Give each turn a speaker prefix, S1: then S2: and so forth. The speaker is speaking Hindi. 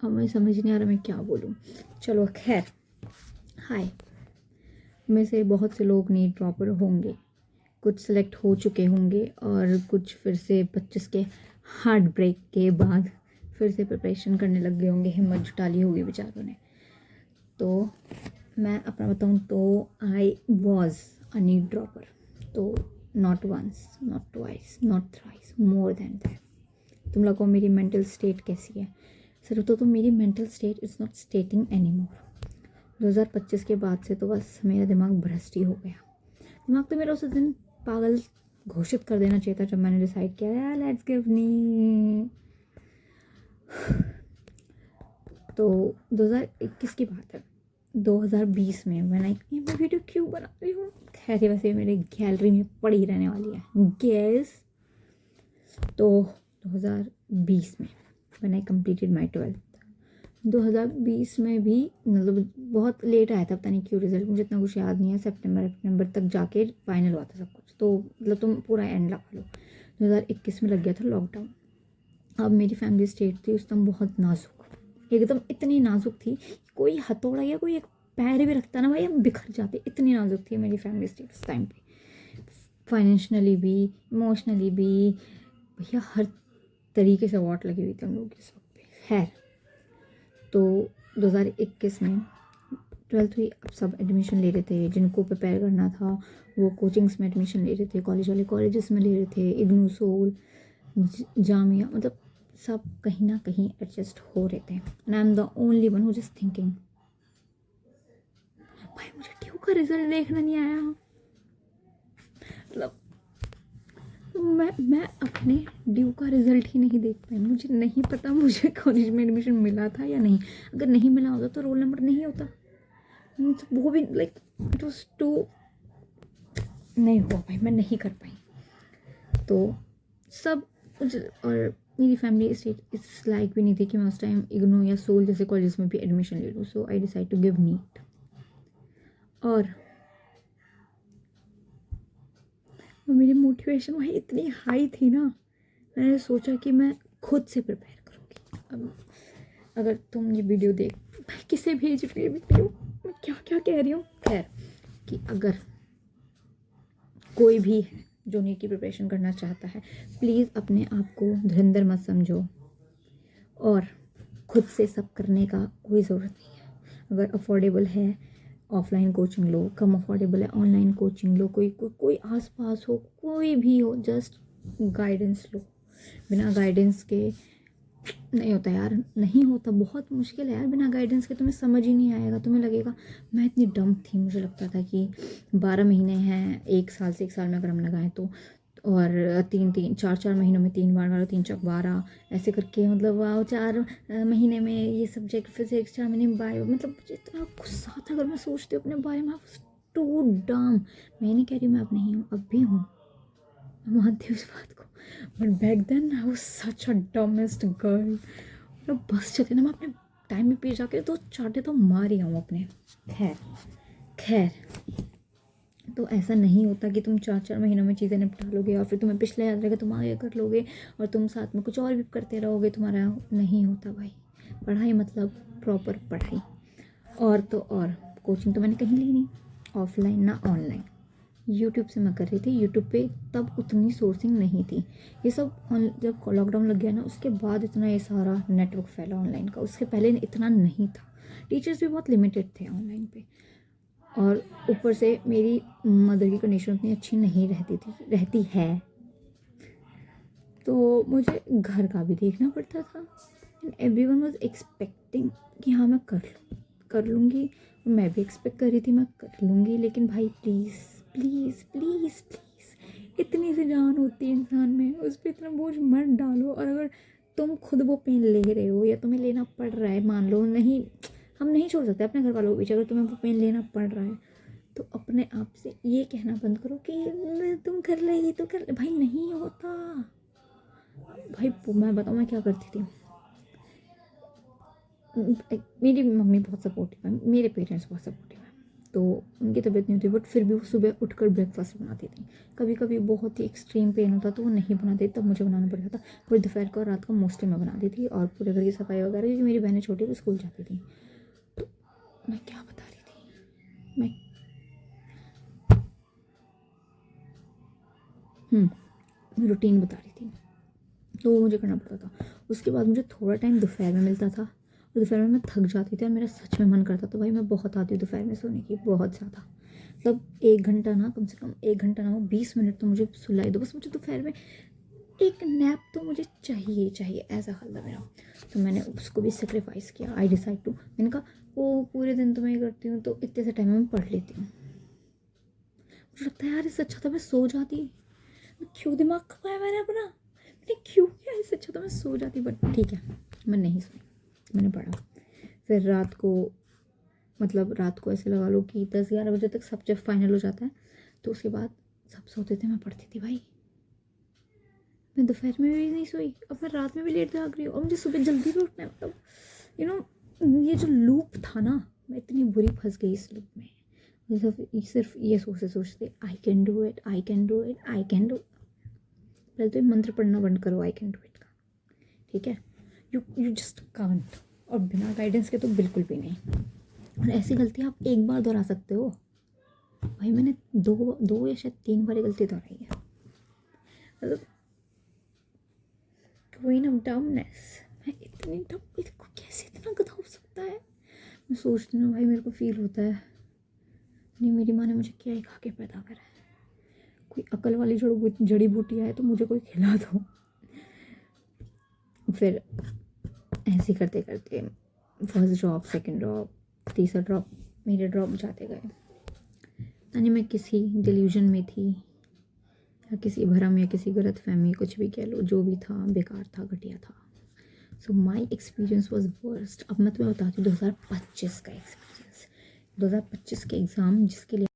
S1: हमें समझ नहीं आ रहा मैं क्या बोलूँ। चलो खैर, हाय, में से बहुत से लोग नीट ड्रॉपर होंगे, कुछ सेलेक्ट हो चुके होंगे और कुछ फिर से 25 के हार्ट ब्रेक के बाद फिर से प्रिपरेशन करने लग गए होंगे, हिम्मत जुटा ली होगी बेचारों ने। तो मैं अपना बताऊँ तो I was a NEET dropper. तो not once, not twice, not thrice, more than that. तुम लोगों को मेरी मेंटल स्टेट कैसी है? सर तो मेरी mental state is not स्टेटिंग any more. 2025 के बाद से तो बस मेरा दिमाग भ्रष्ट ही हो गया। दिमाग तो मेरा उस दिन पागल घोषित कर देना चाहिए था जब मैंने डिसाइड किया यार लेट्स गिव नी। तो 2021 की बात है, 2020 में मैं वीडियो क्यों बना रही हूँ, खैर ये वैसे मेरे गैलरी में पड़ी रहने वाली है गैस। तो 2020 में when I completed my 12th, 2020 में भी मतलब बहुत लेट आया था, पता नहीं क्यों रिजल्ट, मुझे इतना कुछ याद नहीं है। सितंबर तक जाके फाइनल हुआ था सब कुछ, तो मतलब तुम पूरा एंड लगा लो। 2021 में लग गया था लॉकडाउन। अब मेरी फैमिली स्टेट थी उस टाइम बहुत नाजुक, एकदम इतनी नाजुक थी, कोई हथौड़ा या कोई एक पैर भी रखता ना भाई हम बिखर जाते, इतनी नाजुक थी मेरी फैमिली स्टेट उस टाइम पे, फाइनेंशियली भी, इमोशनली भी, भैया हर तरीके से वाट लगी हुई थी हम लोग इस वक्त पे। खैर, तो 2021 में 12th हुई, अब सब एडमिशन ले रहे थे, जिनको प्रिपेयर करना था वो कोचिंग्स में एडमिशन ले रहे थे, कॉलेज वाले कॉलेजेस में ले रहे थे, इग्नू, सोल, जामिया, मतलब सब कहीं ना कहीं एडजस्ट हो रहे थे। And I am the only one who just thinking भाई मुझे ड्यू का रिजल्ट देखना नहीं आया। मतलब मैं अपने ड्यू का रिजल्ट ही नहीं देख पाई, मुझे नहीं पता मुझे कॉलेज में एडमिशन मिला था या नहीं। अगर नहीं मिला होता तो रोल नंबर नहीं होता, वो भी लाइक इट वाज टू, नहीं हुआ भाई, मैं नहीं कर पाई। तो सब और मेरी फैमिली स्टेट इस लाइक भी नहीं थी कि मैं उस टाइम इग्नू या सोल जैसे कॉलेज में भी एडमिशन ले लूँ। So I decide to give NEET. और मेरी मोटिवेशन वही इतनी हाई थी ना, मैंने सोचा कि मैं खुद से प्रिपेयर करूँगी। अब अगर तुम ये वीडियो देख, भाई किसे भेज रही है वीडियो, मैं क्या क्या कह रही हूँ। खैर, कि अगर कोई भी है जो नीट की प्रिपरेशन करना चाहता है, प्लीज़ अपने आप को धुरंधर मत समझो और खुद से सब करने का कोई ज़रूरत नहीं है। अगर अफोर्डेबल है ऑफलाइन कोचिंग लो, कम अफोर्डेबल है ऑनलाइन कोचिंग लो, कोई आसपास हो, कोई भी हो, जस्ट गाइडेंस लो। बिना गाइडेंस के नहीं होता यार, नहीं होता, बहुत मुश्किल है यार। बिना गाइडेंस के तुम्हें समझ ही नहीं आएगा, तुम्हें लगेगा मैं इतनी डम थी, मुझे लगता था कि 12 महीने हैं, 1 साल से 1 साल में अगर हम लगाएं तो, और 4 महीनों में 3 बार 3 चौक 12 ऐसे करके, मतलब वाह 4 महीने में ये सब्जेक्ट फिजिक्स, 4 महीने में बायो, मतलब मुझे इतना गुस्सा था अगर मैं सोचती हूँ अपने बारे में, टू डम। मैं नहीं कह रही हूँ मैं अब नहीं हूँ, अब भी हूँ, मैं मानती हूँ इस बात को, but back then I was such a dumbest girl. मतलब बस चलते ना, मैं अपने टाइम में पीछे जाके तो चाटे तो मार ही हूँ अपने। खैर खैर, तो ऐसा नहीं होता कि तुम 4 महीनों में चीज़ें निपटा लोगे और फिर तुम्हें पिछले याद रहेगा, तुम आगे कर लोगे और तुम साथ में कुछ और भी करते रहोगे, तुम्हारा नहीं होता भाई। पढ़ाई मतलब प्रॉपर पढ़ाई। और तो और कोचिंग तो मैंने कहीं ली नहीं, ऑफलाइन ना ऑनलाइन, यूट्यूब से मैं कर रही थी। यूट्यूब पे तब उतनी सोर्सिंग नहीं थी, ये सब जब लॉकडाउन लग गया ना उसके बाद इतना ये सारा नेटवर्क फैला ऑनलाइन का, उसके पहले इतना नहीं था। टीचर्स भी बहुत लिमिटेड थे ऑनलाइन पे, और ऊपर से मेरी मदर की कंडीशन उतनी अच्छी नहीं रहती है, तो मुझे घर का भी देखना पड़ता था। एंड एवरीवन वाज एक्सपेक्टिंग कि हाँ मैं कर लूँगी, और मैं भी एक्सपेक्ट कर रही थी मैं कर लूँगी, लेकिन भाई प्लीज़ प्लीज़ प्लीज़ प्लीज़, इतनी सी जान होती है इंसान में, उस पर इतना बोझ मत डालो। और अगर तुम खुद वो पेन ले रहे हो या तुम्हें लेना पड़ रहा है, मान लो नहीं, हम नहीं छोड़ सकते अपने घर वालों के पीछे, अगर तुम्हें वो पेन लेना पड़ रहा है तो अपने आप से ये कहना बंद करो कि तुम कर ले, ये तो कर ले, भाई नहीं होता। भाई मैं बताऊँ मैं क्या करती थी, मेरी मम्मी बहुत सपोर्टिव है, मेरे पेरेंट्स बहुत सपोर्टिव है, तो उनकी तबीयत नहीं होती, बट फिर भी वो सुबह उठकर ब्रेकफास्ट बनाती थी। कभी कभी बहुत ही एक्सट्रीम पेन होता तो वो नहीं बनाती, तब मुझे बनाना पड़ता था। पर दोपहर को और रात को मोस्टली मैं बनाती थी, और पूरे घर की सफाई वगैरह, क्योंकि मेरी बहनें छोटी वो स्कूल जाती थी। तो मैं क्या बता रही थी, मैं रूटीन बता रही थी। तो वो मुझे करना पड़ता था। उसके बाद मुझे थोड़ा टाइम दोपहर में मिलता था, और दोपहर में मैं थक जाती थी और मेरा सच में मन करता था भाई मैं बहुत आती हूँ दोपहर में सोने की, बहुत ज़्यादा। मतलब 1 घंटा ना, कम से कम 1 घंटा ना हो, 20 मिनट तो मुझे सुलाई दो बस, मुझे दोपहर में एक नैप तो मुझे चाहिए ही चाहिए, ऐसा हाल था मेरा। तो मैंने उसको भी सेक्रीफाइस किया। आई डिसाइड टू, मैंने कहा वो पूरे दिन तो मैं ये करती हूँ, तो इतने से टाइम में मैं पढ़ लेती हूँ। मुझे लगता है यार इससे अच्छा था मैं सो जाती। मैं क्यों दिमाग खपाया मैंने अपना, मैंने क्यों किया, इससे अच्छा था मैं सो जाती। बट ठीक है, मैं नहीं सोई, मैंने पढ़ा। फिर रात को, मतलब रात को ऐसे लगा लो कि 10-11 बजे तक सब जब फाइनल हो जाता है, तो उसके बाद सब सोते थे, मैं पढ़ती थी भाई। मैं दोपहर में भी नहीं सोई, अब मैं रात में भी लेट जाग रही हूँ, और मुझे सुबह जल्दी भी उठना है। मतलब यू नो ये जो लूप था ना, मैं इतनी बुरी फंस गई इस लूप में। मुझे सिर्फ ये सोचते सोचते I can do it, I can do it, I can do. पहले तो ये मंत्र पढ़ना बंद करो आई कैन डू इट का, ठीक है। यू जस्ट कांट, और बिना गाइडेंस के तो बिल्कुल भी नहीं। और ऐसी गलती आप एक बार दोहरा सकते हो भाई, मैंने दो या शायद 3 बार गलती दोहराई है। मतलब क्वीन ऑफ डमनेस, मैं इतनी डम, इसको कैसे इतना गधा हो सकता है। मैं सोचती हूँ भाई, मेरे को फील होता है नहीं मेरी माँ ने मुझे क्या ही खा के पैदा करा है, कोई अकल वाली जड़ी बूटी आए तो मुझे कोई खिला दो। फिर ऐसे करते करते फर्स्ट ड्रॉप, सेकंड ड्रॉप, तीसरा ड्रॉप, मेरे ड्रॉप जाते गए। यानी मैं किसी डिल्यूजन में थी, या किसी भरम, या किसी गलत फहमी, कुछ भी कह लो, जो भी था बेकार था, घटिया था। सो माई एक्सपीरियंस वॉज वर्स्ट। अब मैं तुम्हें बताती हूँ 2025 का एक्सपीरियंस। 2025 के एग्ज़ाम जिसके लिए